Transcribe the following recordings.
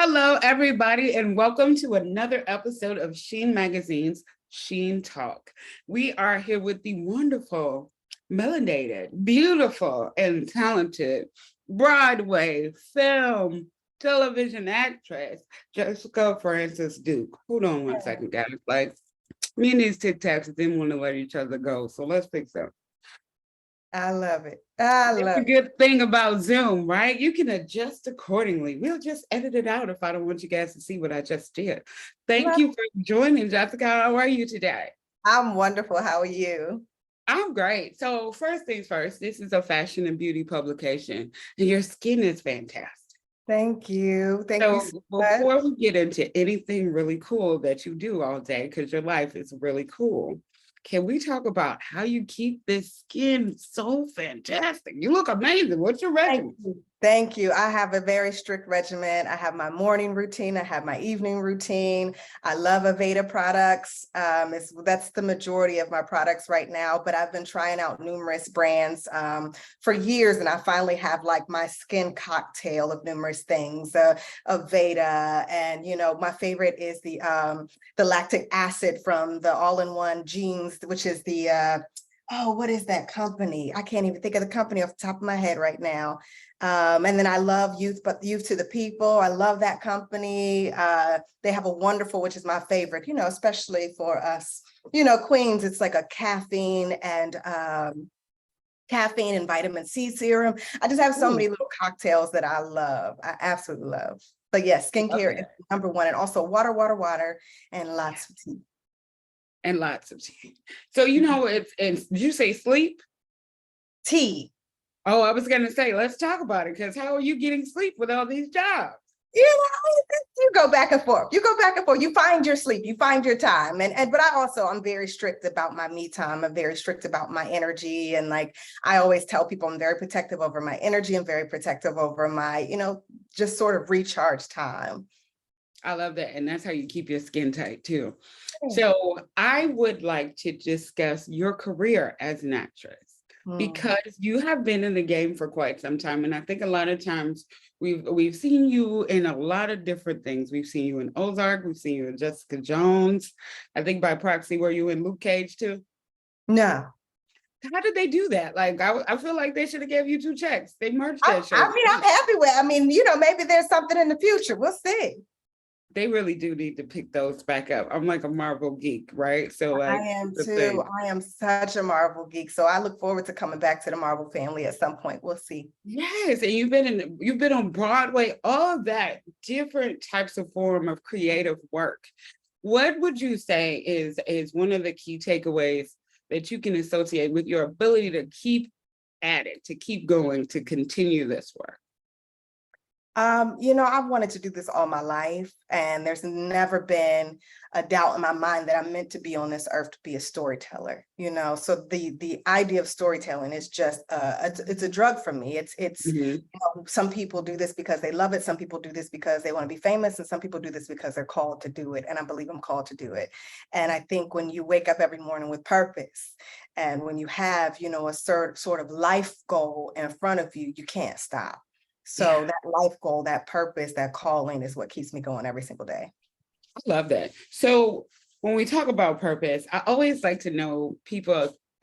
Hello, everybody, and welcome to another episode of Sheen Magazine's Sheen Talk. We are here with the wonderful, melanated, beautiful, and talented Broadway, film, television actress, Jessica Francis Duke. Hold on one second, guys. Like, me and these Tic Tacs didn't want to let each other go, so let's fix them. I love it. That's a good thing about Zoom, right? You can adjust accordingly. We'll just edit it out if I don't want you guys to see what I just did. Thank you for joining, Jessica. How are you today? I'm wonderful. How are you? I'm great. So first things first, this is a fashion and beauty publication, and your skin is fantastic. Thank you. Thank you so before much. we get into anything really cool that you do all day, because your life is really cool, can we talk about how you keep this skin so fantastic? You look amazing. What's your regimen? Thank you. I have a very strict regimen. I have my morning routine. I have my evening routine. I love Aveda products. That's the majority of my products right now, but I've been trying out numerous brands for years, and I finally have like my skin cocktail of numerous things, Aveda, and my favorite is the lactic acid from the all-in-one jeans, which is the what is that company? I can't even think of the company off the top of my head right now. And then I love Youth to the People. I love that company. They have a wonderful, which is my favorite, especially for us, queens. It's like a caffeine and vitamin C serum. I just have so many little cocktails that I love. I absolutely love. But yes, skincare is number one, and also water, and lots of tea. And lots of tea. So, it's did you say sleep? Tea. Oh, I was going to say, let's talk about it, because how are you getting sleep with all these jobs? You go back and forth. You find your sleep, you find your time. But I'm very strict about my me time. I'm very strict about my energy. And like, I always tell people I'm very protective over my energy. I'm very protective over my, just sort of recharge time. I love that. And that's how you keep your skin tight too. So I would like to discuss your career as an actress, because you have been in the game for quite some time. And I think a lot of times we've seen you in a lot of different things. We've seen you in Ozark. We've seen you in Jessica Jones. I think by proxy, were you in Luke Cage too? No. How did they do that? Like, I feel like they should have gave you 2 checks. They merged that show. I'm happy with, maybe there's something in the future. We'll see. They really do need to pick those back up. I'm like a Marvel geek, right? So like, I am too. I am such a Marvel geek. So I look forward to coming back to the Marvel family at some point. We'll see. Yes, and you've been on Broadway, all of that, different types of form of creative work. What would you say is one of the key takeaways that you can associate with your ability to keep at it, to keep going, to continue this work? I've wanted to do this all my life, and there's never been a doubt in my mind that I'm meant to be on this earth to be a storyteller, so the idea of storytelling is just it's a drug for me. It's some people do this because they love it, some people do this because they want to be famous, and some people do this because they're called to do it, and I believe I'm called to do it. And I think when you wake up every morning with purpose, and when you have a sort of life goal in front of you, you can't stop. So that life goal, that purpose, that calling is what keeps me going every single day. I love that. So when we talk about purpose, I always like to know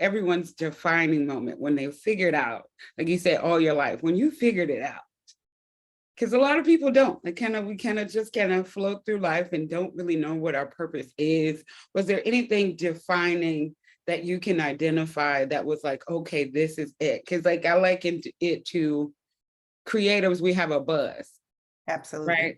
everyone's defining moment when they figured out, like you said, all your life, when you figured it out. Because a lot of people don't. We kind of just float through life and don't really know what our purpose is. Was there anything defining that you can identify that was like, okay, this is it? Because like I liken it to creatives, we have a buzz. Absolutely. Right.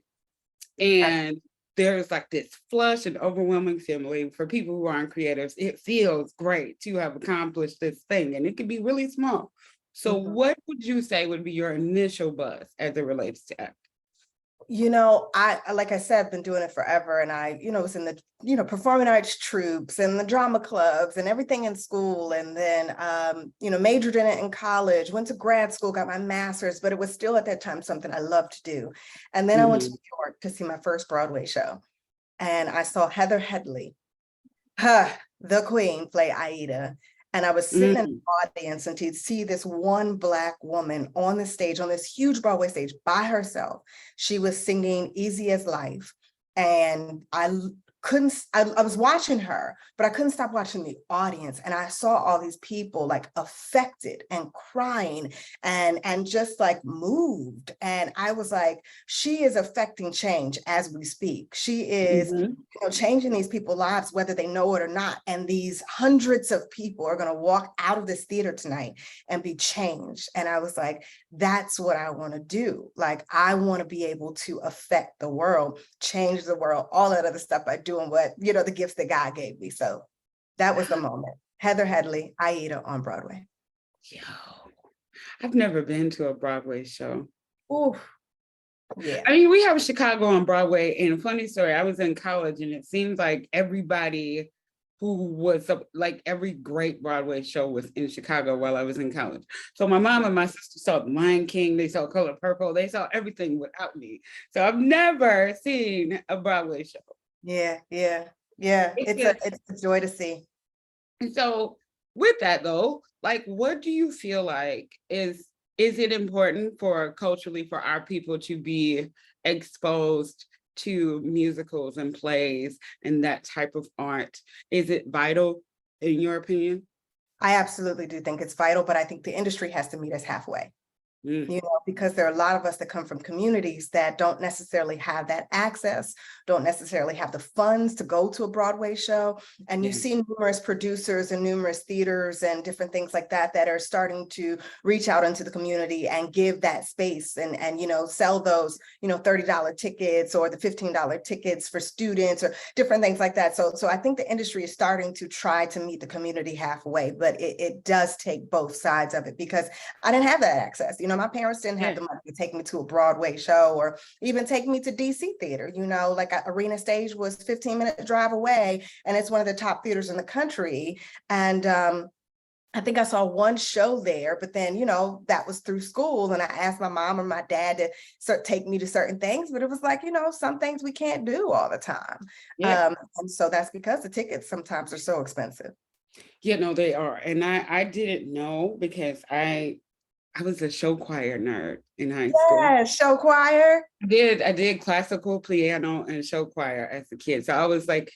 And there's like this flush and overwhelming feeling for people who aren't creatives. It feels great to have accomplished this thing, and it can be really small. So what would you say would be your initial buzz as it relates to acting? Like I said, I've been doing it forever, and I was in the, performing arts troops and the drama clubs and everything in school. And then, majored in it in college, went to grad school, got my master's, but it was still at that time something I loved to do. And then I went to New York to see my first Broadway show, and I saw Heather Headley, the queen, play Aida. And I was sitting in the audience, and to see this one Black woman on the stage, on this huge Broadway stage by herself. She was singing Easy as Life. And I was watching her, but I couldn't stop watching the audience. And I saw all these people like affected and crying and just like moved. And I was like, she is affecting change as we speak. She is changing these people's lives, whether they know it or not. And these hundreds of people are going to walk out of this theater tonight and be changed. And I was like, that's what I want to do. Like, I want to be able to affect the world, change the world, all that other stuff I do, and what, the gifts that God gave me. So that was the moment. Heather Headley, Aida on Broadway. Yo, I've never been to a Broadway show. Ooh, yeah. I mean, we have Chicago on Broadway, and a funny story, I was in college, and it seems like everybody who was like every great Broadway show was in Chicago while I was in college. So my mom and my sister saw The Lion King, they saw Color Purple, they saw everything without me. So I've never seen a Broadway show. Yeah. It's a joy to see. And so with that though, like, what do you feel like is it important culturally for our people to be exposed to musicals and plays and that type of art? Is it vital in your opinion? I absolutely do think it's vital, but I think the industry has to meet us halfway. Because there are a lot of us that come from communities that don't necessarily have that access, don't necessarily have the funds to go to a Broadway show. And you see numerous producers and numerous theaters and different things like that that are starting to reach out into the community and give that space and sell those, $30 tickets or the $15 tickets for students or different things like that. So I think the industry is starting to try to meet the community halfway, but it does take both sides of it, because I didn't have that access. My parents didn't have the money to take me to a Broadway show or even take me to DC theater. Like Arena Stage was 15-minute drive away, and it's one of the top theaters in the country. And I think I saw one show there, but then, that was through school. And I asked my mom or my dad to take me to certain things, but it was like, some things we can't do all the time. And so that's because the tickets sometimes are so expensive. They are. And I didn't know, because I was a show choir nerd in high school. Yeah, show choir. I did classical piano and show choir as a kid. So I was like,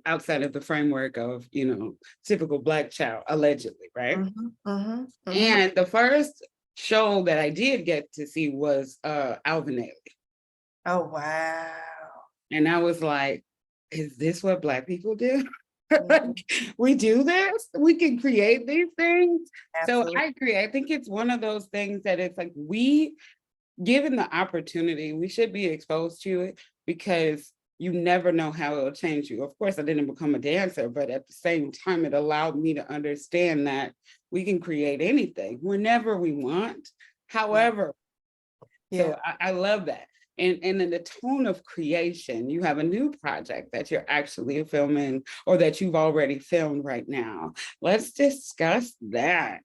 outside of the framework of, typical Black child, allegedly, right? And the first show that I did get to see was Alvin Ailey. Oh, wow. And I was like, is this what Black people do? We do this, we can create these things. Absolutely. So I agree. I think it's one of those things that it's like, given the opportunity, we should be exposed to it, because you never know how it'll change you. Of course, I didn't become a dancer, but at the same time, it allowed me to understand that we can create anything whenever we want, however. So I love that. And in the tone of creation, you have a new project that you're actually filming, or that you've already filmed right now. Let's discuss that.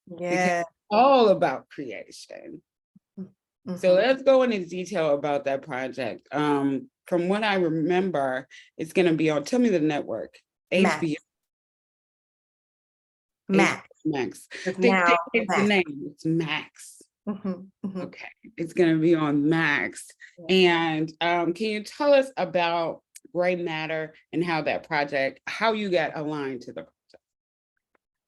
Yeah. It's all about creation. So let's go into detail about that project. From what I remember, it's going to be on, tell me the network. HBO. Max. The name, it's Max. Okay, it's going to be on Max. And can you tell us about Gray Matter and how you got aligned to the project?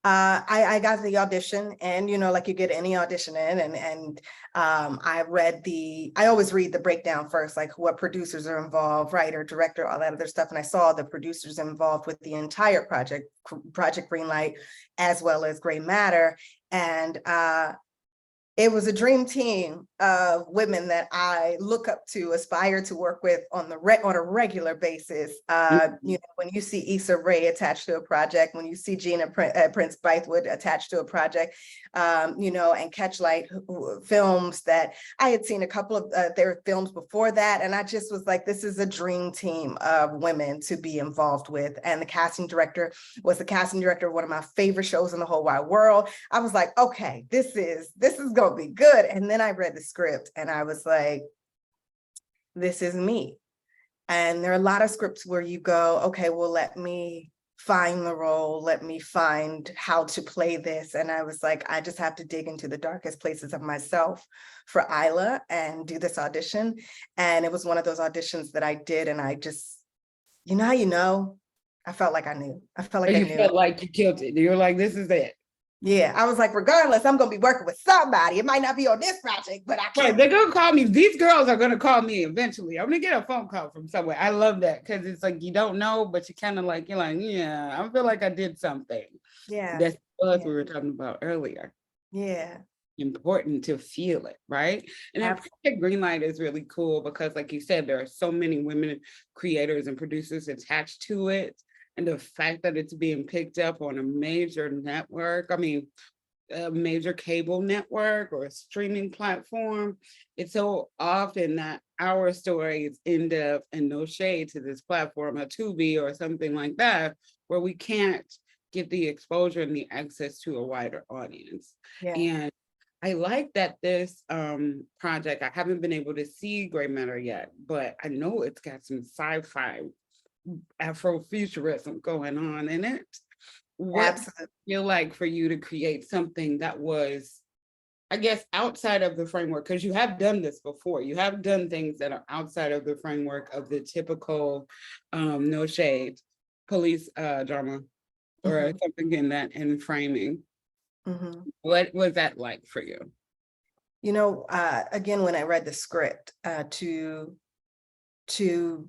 I got the audition, and like you get any audition in, and I always read the breakdown first, like what producers are involved, writer, director, all that other stuff. And I saw the producers involved with the entire project, Project Greenlight, as well as Gray Matter. And it was a dream team of women that I look up to, aspire to work with on a regular basis. When you see Issa Rae attached to a project, when you see Gina Prince-Bythewood attached to a project, and Catchlight films that I had seen a couple of their films before that. And I just was like, this is a dream team of women to be involved with. And the casting director was the casting director of one of my favorite shows in the whole wide world. I was like, okay, this is going to be good. And then I read the script and I was like, this is me. And there are a lot of scripts where you go, okay, well, let me find the role, let me find how to play this. And I was like, I just have to dig into the darkest places of myself for Isla and do this audition. And it was one of those auditions that I did. And I just, I felt like I knew. I felt like I You knew. felt like you killed it. You were like, this is it. Yeah, I was like, regardless, I'm going to be working with somebody. It might not be on this project, but I can't. Right, they're going to call me. These girls are going to call me eventually. I'm going to get a phone call from somewhere. I love that because it's like you don't know, but you kind of like, you're like, yeah, I feel like I did something. Yeah. That's what we were talking about earlier. Yeah. Important to feel it, right? And that Project Greenlight is really cool because, like you said, there are so many women creators and producers attached to it. And the fact that it's being picked up on a major network, I mean, a major cable network or a streaming platform, it's so often that our stories end up, and no shade to this platform, a Tubi or something like that, where we can't get the exposure and the access to a wider audience. Yeah. And I like that this project, I haven't been able to see Gray Matter yet, but I know it's got some sci-fi Afrofuturism going on in it. What does it feel like for you to create something that was, I guess, outside of the framework? Because you have done this before. You have done things that are outside of the framework of the typical no shade police drama or something in that in framing. What was that like for you? You know, again, when I read the script, to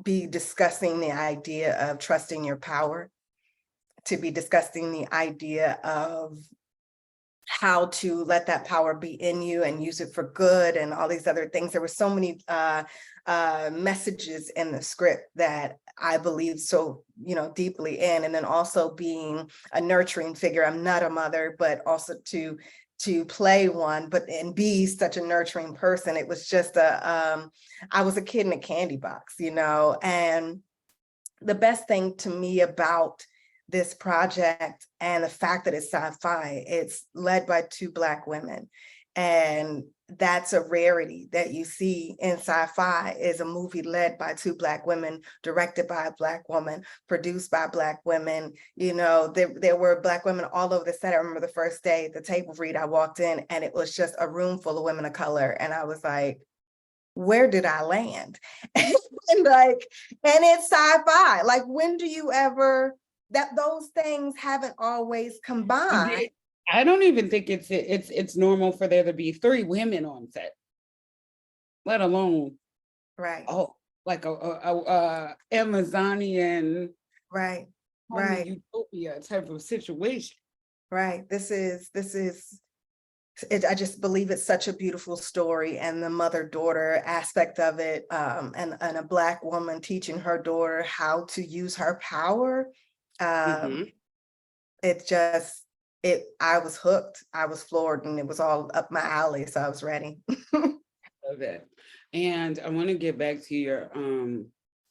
be discussing the idea of trusting your power, to be discussing the idea of how to let that power be in you and use it for good and all these other things. There were so many messages in the script that I believe so, deeply in. And then also being a nurturing figure. I'm not a mother, but also to play one, and be such a nurturing person. It was just I was a kid in a candy box, and the best thing to me about this project and the fact that it's sci-fi, it's led by 2 Black women. And that's a rarity that you see in sci-fi, is a movie led by 2 Black women, directed by a Black woman, produced by Black women. There were Black women all over the set. I remember the first day, the table read, I walked in and it was just a room full of women of color. And I was like, where did I land? and it's sci-fi. Like, when do you ever, those things haven't always combined. I don't even think it's normal for there to be 3 women on set, let alone like a Amazonian utopia type of situation. Right. This is it. I just believe it's such a beautiful story, and the mother-daughter aspect of it, and a Black woman teaching her daughter how to use her power. I was hooked, I was floored, and it was all up my alley, so I was ready. Love it. And I want to get back to your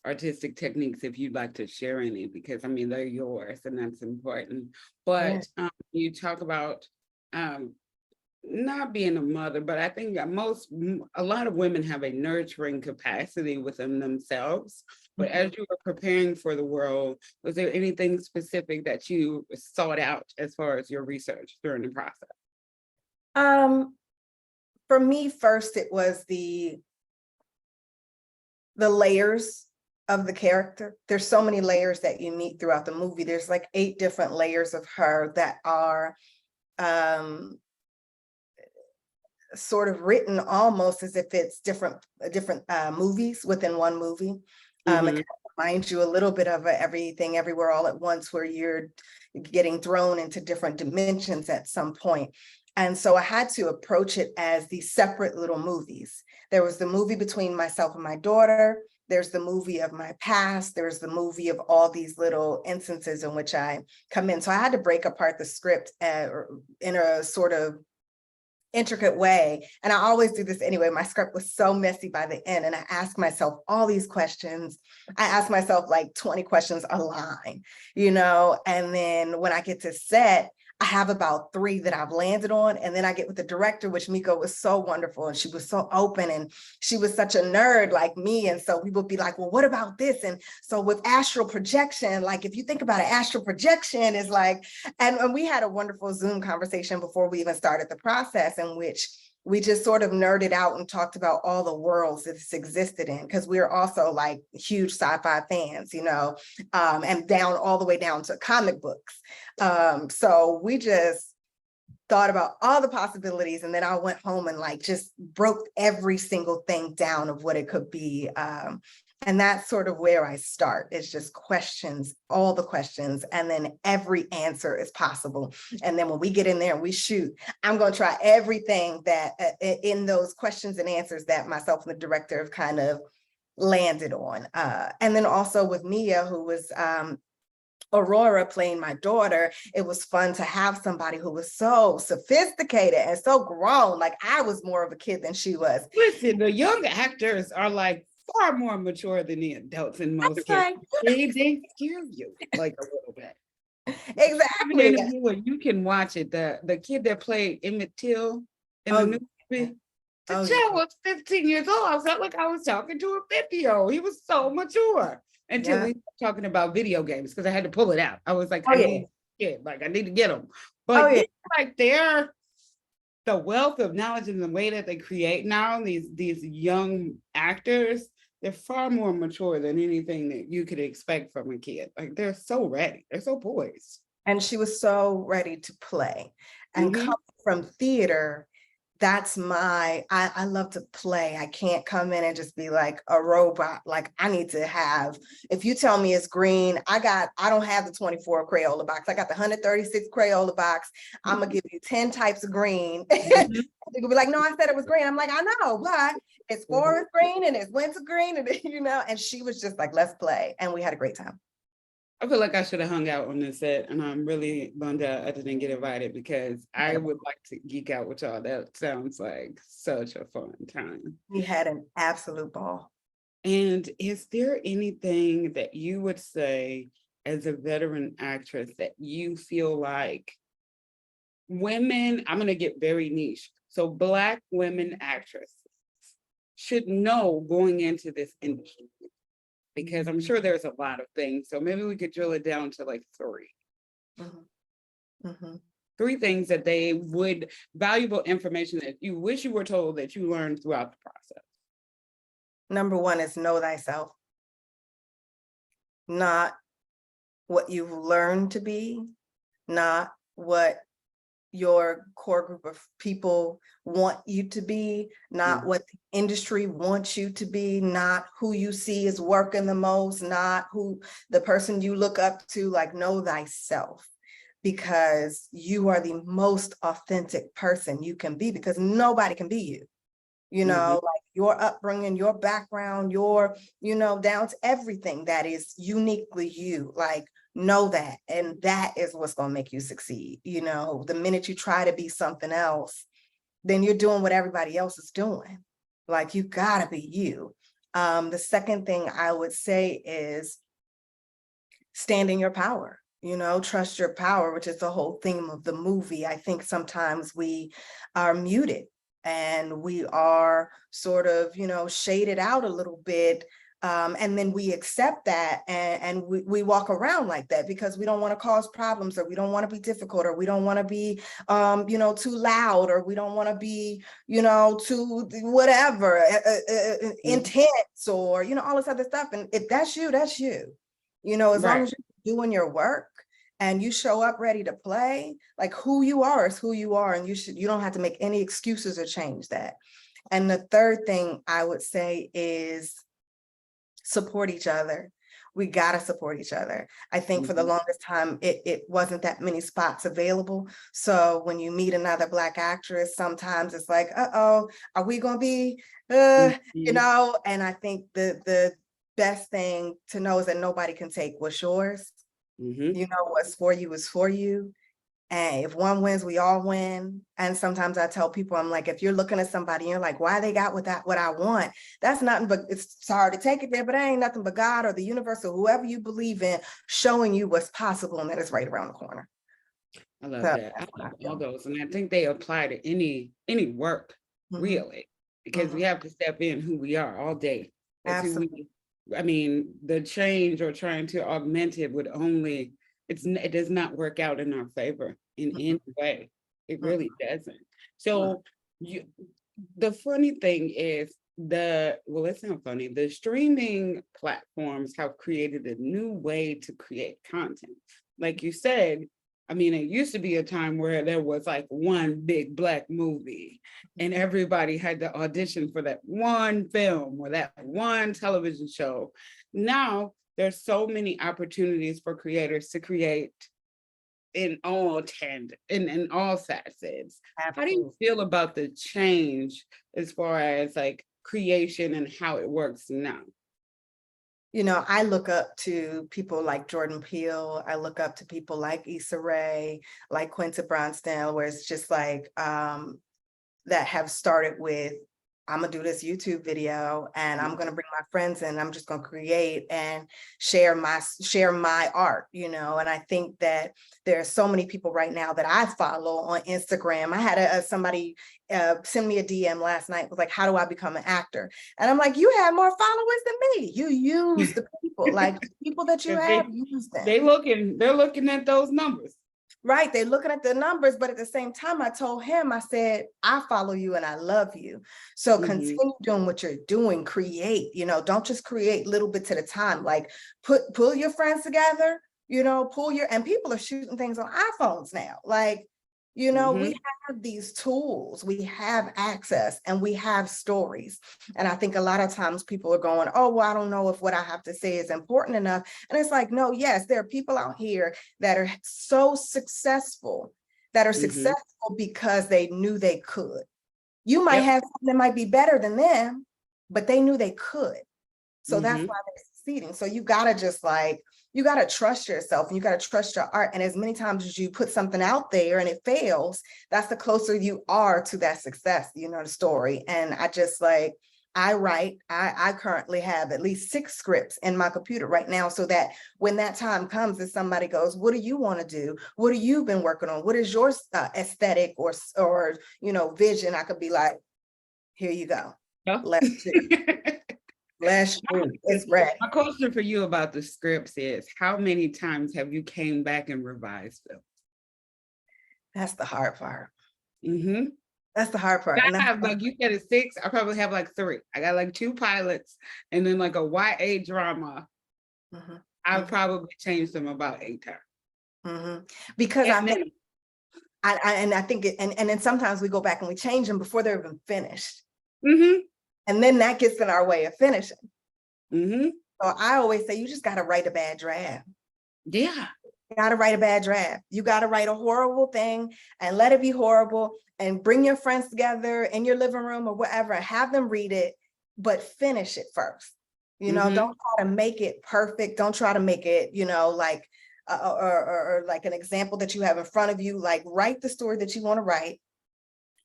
artistic techniques, if you'd like to share any, because I mean, they're yours and that's important. But you talk about not being a mother, but I think that a lot of women have a nurturing capacity within themselves. But as you were preparing for the world, was there anything specific that you sought out as far as your research during the process? For me, first, it was the layers of the character. There's so many layers that you meet throughout the movie. There's like 8 different layers of her that are sort of written almost as if it's different movies within one movie. It kind of reminds you a little bit of Everything Everywhere All at Once, where you're getting thrown into different dimensions at some point. And so I had to approach it as these separate little movies. There was the movie between myself and my daughter. There's the movie of my past. There's the movie of all these little instances in which I come in. So I had to break apart the script in a sort of intricate way. And I always do this anyway. My script was so messy by the end. And I asked myself all these questions. I asked myself like 20 questions a line, and then when I get to set, I have about 3 that I've landed on. And then I get with the director, which Meko was so wonderful. And she was so open and she was such a nerd like me. And so we would be like, well, what about this? And so with astral projection, like if you think about it, astral projection is like, and we had a wonderful Zoom conversation before we even started the process, in which we just sort of nerded out and talked about all the worlds that this existed in, because we're also like huge sci-fi fans, you know, and down all the way down to comic books. So we just thought about all the possibilities, and then I went home and like just broke every single thing down of what it could be. And that's sort of where I start. It's just questions, all the questions, and then every answer is possible. And then when we get in there and we shoot, I'm going to try everything that in those questions and answers that myself and the director have kind of landed on. And then also with Mia, who was Aurora playing my daughter, it was fun to have somebody who was so sophisticated and so grown. Like I was more of a kid than she was. Listen, the young actors are like far more mature than the adults in most cases. They scare you like a little bit. Exactly. An interview where you can watch it. The kid that played Emmett Till in the new movie, the child was 15 years old. I felt like I was talking to a 50-year-old. He was so mature until we started talking about video games, because I had to pull it out. I was like, I need to get them. But like the wealth of knowledge and the way that they create now, these young actors, they're far more mature than anything that you could expect from a kid. Like they're so ready, they're so poised. And she was so ready to play. And come from theater, that's I love to play. I can't come in and just be like a robot. Like I need to have, if you tell me it's green, I don't have the 24 Crayola box. I got the 136 Crayola box. I'm gonna give you 10 types of green. They'll be like, no, I said it was green. I'm like, I know, but it's forest green and it's winter green, and you know, and she was just like, let's play. And we had a great time. I feel like I should have hung out on this set, and I'm really bummed out I didn't get invited, because I would like to geek out with y'all. That sounds like such a fun time. We had an absolute ball. And is there anything that you would say as a veteran actress that you feel like women, I'm going to get very niche, so Black women actresses should know going into this industry? Because I'm sure there's a lot of things. So maybe we could drill it down to like 3. 3 things that they would, valuable information that you wish you were told that you learned throughout the process. Number 1 is know thyself. Not what you've learned to be, not what your core group of people want you to be, not what the industry wants you to be, not who you see is working the most, not who the person you look up to. Like, know thyself, because you are the most authentic person you can be, because nobody can be you. You know, like your upbringing, your background, your, you know, down to everything that is uniquely you. Like, know that. And that is what's going to make you succeed. You know, the minute you try to be something else, then you're doing what everybody else is doing. Like, you gotta be you. The second thing I would say is stand in your power. You know, trust your power, which is the whole theme of the movie. I think sometimes we are muted and we are sort of, you know, shaded out a little bit. And then we accept that and we walk around like that because we don't want to cause problems, or we don't want to be difficult, or we don't want to be, you know, too loud, or we don't want to be, you know, too whatever, intense, or, you know, all this other stuff. And if that's you, that's you. You know, as long as you're doing your work and you show up ready to play, like, who you are is who you are, and you don't have to make any excuses or change that. And the third thing I would say is support each other. We gotta support each other. I think for the longest time, it wasn't that many spots available. So when you meet another Black actress, sometimes it's like, uh-oh, are we gonna be, you know? And I think the best thing to know is that nobody can take what's yours. You know, what's for you is for you. And if one wins, we all win. And sometimes I tell people, I'm like, if you're looking at somebody and you're like, why they got what I want, that's nothing but, it's hard to take it there, but it ain't nothing but God or the universe or whoever you believe in showing you what's possible, and that is right around the corner. I love So that. I that's what I love all feel. those. And I think they apply to any work, Mhm, really, because we mhm. have to step in who we are all day. That's who Absolutely. we, I mean, the change or trying to augment it would only, it does not work out in our favor in Mm, any way. It really mm, doesn't. mm. So you, the funny thing is well, it's not funny. The streaming platforms have created a new way to create content. Like you said, I mean, it used to be a time where there was like one big Black movie and everybody had to audition for that one film or that one television show. Now there's so many opportunities for creators to create in all facets. How do you Absolutely. feel about the change as far as like creation and how it works now? You know, I look up to people like Jordan Peele. I look up to people like Issa Rae, like Quinta Bronsdale, where it's just like that have started with, I'm gonna do this YouTube video and I'm gonna bring my friends in. I'm just gonna create and share my art, you know. And I think that there are so many people right now that I follow on Instagram. I had somebody send me a DM last night, was like, how do I become an actor? And I'm like, you have more followers than me. You use the people, like the people that you 'Cause have, use them. they're looking at those numbers. Right, they're looking at the numbers, but at the same time, I told him, I said, I follow you and I love you. So Mhm, continue doing what you're doing, create, you know, don't just create little bits at a time. Like pull your friends together, you know, and people are shooting things on iPhones now. Like, you know, we mhm, have these tools, we have access and we have stories. And I think a lot of times people are going, oh, well, I don't know if what I have to say is important enough. And it's like, no, yes, there are people out here that are so successful, mhm, because they knew they could. You might yep, have something that might be better than them, but they knew they could. So that's mhm, why they're succeeding. So you gotta just like, you gotta trust yourself and you gotta trust your art. And as many times as you put something out there and it fails, that's the closer you are to that success, you know, the story. And I just like, I currently have at least 6 scripts in my computer right now, so that when that time comes and somebody goes, what do you want to do? What have you been working on? What is your aesthetic or, you know, vision? I could be like, here you go. yep. Let's shoot. Let's shoot. It's ready. My question for you about the scripts is, how many times have you came back and revised them? That's the hard part. Mhm. That's the hard part. And I that's have, like you said, it's 6. I probably have like 3. I got like 2 pilots and then like a YA drama. mhm, I've mhm, probably changed them about 8 times mhm. Because at I think minimum. and I think and then sometimes we go back and we change them before they're even finished. Mhm, And then that gets in our way of finishing. mhm. So I always say you just got to write a bad draft. Yeah. You got to write a bad draft. You got to write a horrible thing and let it be horrible and bring your friends together in your living room or whatever and have them read it, but finish it first. You know, Mhm, don't try to make it perfect. Don't try to make it, you know, like or like an example that you have in front of you. Like write the story that you want to write.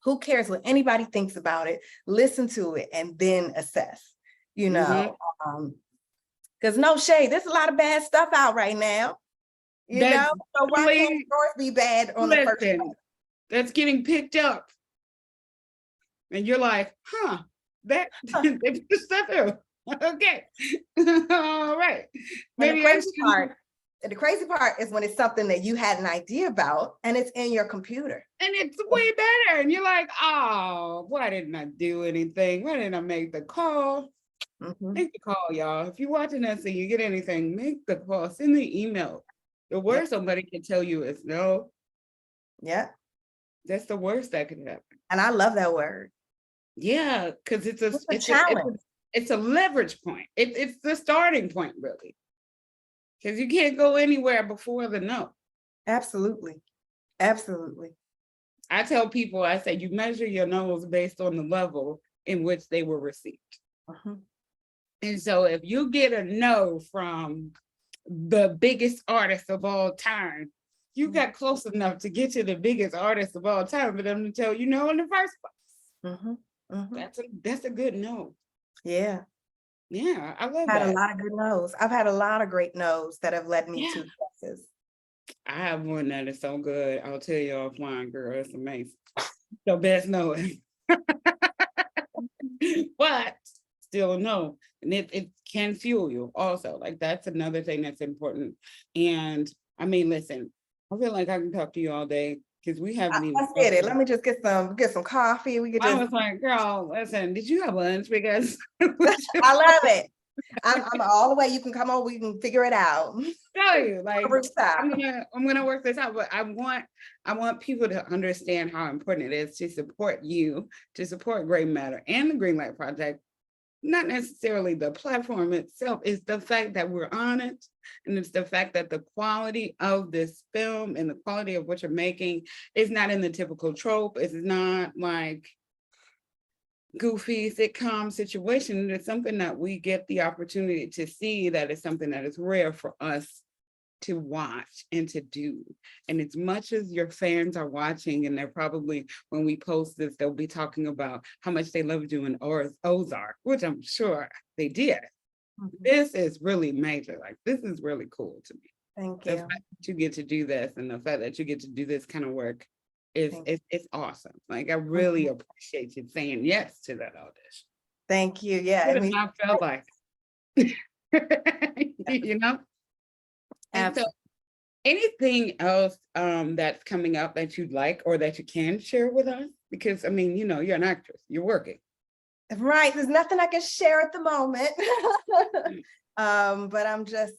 Who cares what anybody thinks about it? Listen to it and then assess. You mhm. know, because no shade, there's a lot of bad stuff out right now. You know, That's so why can't really, yours be bad on the first listen, that's getting picked up. And you're like, huh, that place? they put the stuff in. Okay. All right. And the Maybe I crazy shouldn't. part, and the crazy part is when it's something that you had an idea about and it's in your computer. And it's way better. And you're like, oh, why didn't I do anything? Why didn't I make the call? Mhm. Make the call, y'all. If you're watching us and you get anything, make the call. Send the email. The Yep. worst somebody can tell you is no. Yeah. That's the worst that could happen. And I love that word. Yeah, because It's a challenge. it's a leverage point. It's the starting point, really. Because you can't go anywhere before the no. Absolutely. Absolutely. I tell people, I say you measure your no's based on the level in which they were received. Mhm. And so if you get a no from the biggest artist of all time, you got close enough to get to the biggest artist of all time for them to tell you no in the first place. Mhm. Mhm. That's a good no. Yeah. Yeah, I love Had a that. lot of good no's. I've had a lot of great no's that have led me Yeah. to successes. I have one that is so good. I'll tell you offline, girl. It's amazing. So best know it. But still no. And it can fuel you also. Like that's another thing that's important. And I mean, listen, I feel like I can talk to you all day because we haven't even Let's get it. Let me just get some coffee. We could I just. was like, girl, listen, did you have lunch? Because I love it. I'm all the way. You can come on. We can figure it out. tell you, like Rooftop. I'm gonna work this out, but I want people to understand how important it is to support you, to support Grey Matter and the Greenlight Project. Not necessarily the platform itself, it's the fact that we're on it, and it's the fact that the quality of this film and the quality of what you're making is not in the typical trope. It's not like goofy sitcom situation. It's something that we get the opportunity to see, that is something that is rare for us to watch and to do. And as much as your fans are watching, and they're probably, when we post this, they'll be talking about how much they loved you in Ozark, which I'm sure they did. This is really major. Like, this is really cool to me. Thank The you. fact that you get to do this, and the fact that you get to do this kind of work is it's awesome. Like, I really appreciate you saying yes to that audition. Thank you. Yeah. I mean, I felt like, you know? And so anything else that's coming up that you'd like or that you can share with us? Because I mean, you know, you're an actress, you're working. Right. There's nothing I can share at the moment. But I'm just,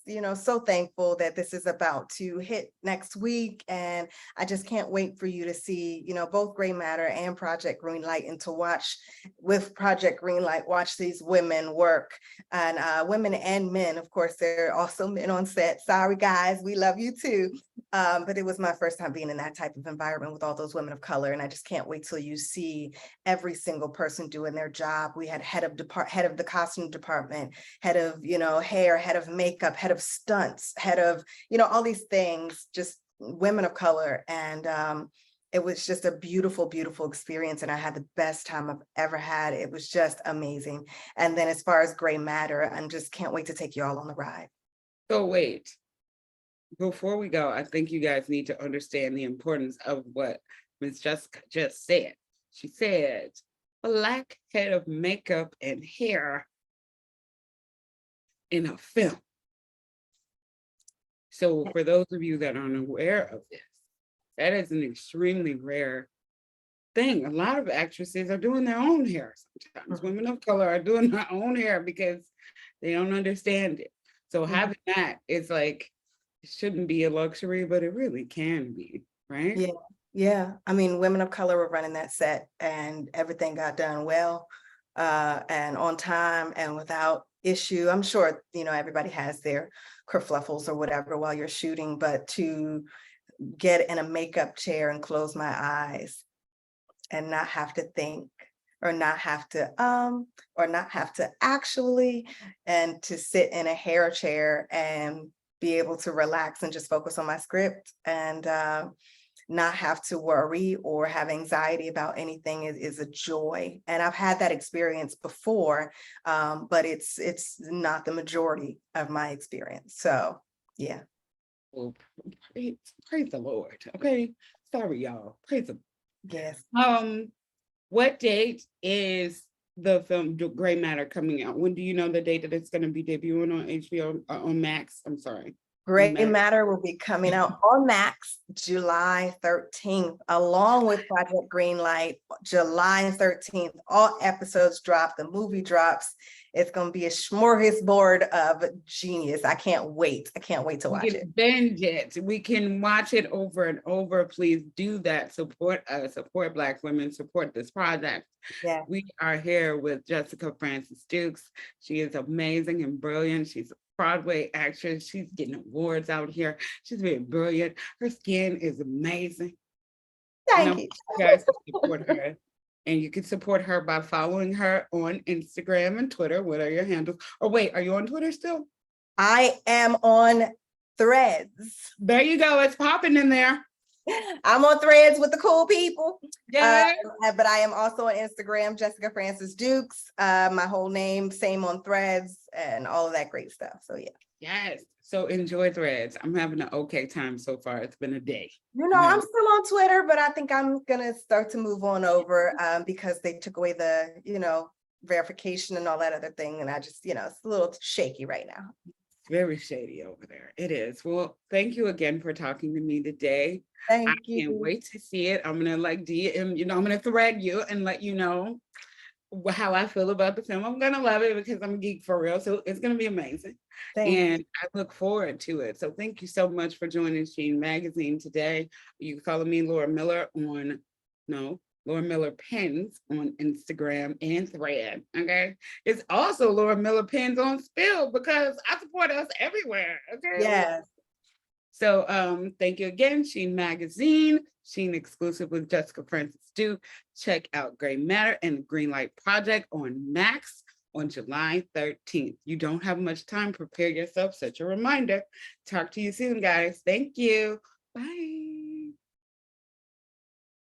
so thankful that this is about to hit next week. And I just can't wait for you to see, both Grey Matter and Project Greenlight, and to watch with Project Greenlight, watch these women work, and women and men. Of course, there are also men on set. Sorry, guys, we love you too. But it was my first time being in that type of environment with all those women of color. And I just can't wait till you see every single person doing their job. We had head of the costume department, head of, hair, head of makeup, head of stunts, head of, all these things, just women of color. And it was just a beautiful, beautiful experience. And I had the best time I've ever had. It was just amazing. And then as far as Grey Matter, I just can't wait to take you all on the ride. So wait, before we go, I think you guys need to understand the importance of what Ms. Jessica just said. She said, Black head of makeup and hair in a film. So for those of you that aren't aware of this, that is an extremely rare thing. A lot of actresses are doing their own hair sometimes. Women of color are doing their own hair because they don't understand it. So having that is like, it shouldn't be a luxury, but it really can be, right? Yeah. Yeah. I mean, women of color were running that set, and everything got done well, and on time and without issue. I'm sure, everybody has their kerfluffles or whatever while you're shooting, but to get in a makeup chair and close my eyes and not have to think, or not have to actually, and to sit in a hair chair and be able to relax and just focus on my script, and not have to worry or have anxiety about anything is a joy. And I've had that experience before, but it's not the majority of my experience. So yeah. Well, praise the Lord. Okay. Sorry, y'all. Praise the Yes. What date is the film Grey Matter coming out? When do you know the date that it's going to be debuting on HBO, on Max? I'm sorry. Grey Matter will be coming out on Max July 13th, along with Project Greenlight, July 13th. All episodes drop, the movie drops. It's going to be a smorgasbord of genius. I can't wait. I can't wait to watch it. Binge it. We can watch it over and over. Please do that. Support us, support Black women, support this project. Yeah. We are here with Jessica Francis Dukes. She is amazing and brilliant. She's a Broadway actress. She's getting awards out here. She's very brilliant. Her skin is amazing. Thank you. You guys can support her. And you can support her by following her on Instagram and Twitter. What are your handles? Or wait, are you on Twitter still? I am on Threads. There you go. It's popping in there. I'm on Threads with the cool people. Yeah. But I am also on Instagram, Jessica Francis Dukes. My whole name, same on Threads and all of that great stuff. So yeah. Yes. So enjoy Threads. I'm having an okay time so far. It's been a day. I'm still on Twitter, but I think I'm gonna start to move on over because they took away the, verification and all that other thing. And I just, it's a little shaky right now. Very shady over there. It is. Well, thank you again for talking to me today. Thank I you. can't wait to see it. I'm gonna like DM, I'm gonna thread you and let you know how I feel about the film. I'm gonna love it because I'm a geek for real. So it's gonna be amazing. And I look forward to it. So thank you so much for joining Sheen Magazine today. You can follow me, Laura Miller, Laura Miller Pens on Instagram and Thread. Okay. It's also Laura Miller Pens on Spill because I support us everywhere. Okay. Yes. So thank you again, Sheen Magazine, Sheen exclusive with Jessica Francis Duke. Check out Gray Matter and the Greenlight Project on Max on July 13th. You don't have much time. Prepare yourself. Set your reminder. Talk to you soon, guys. Thank you. Bye.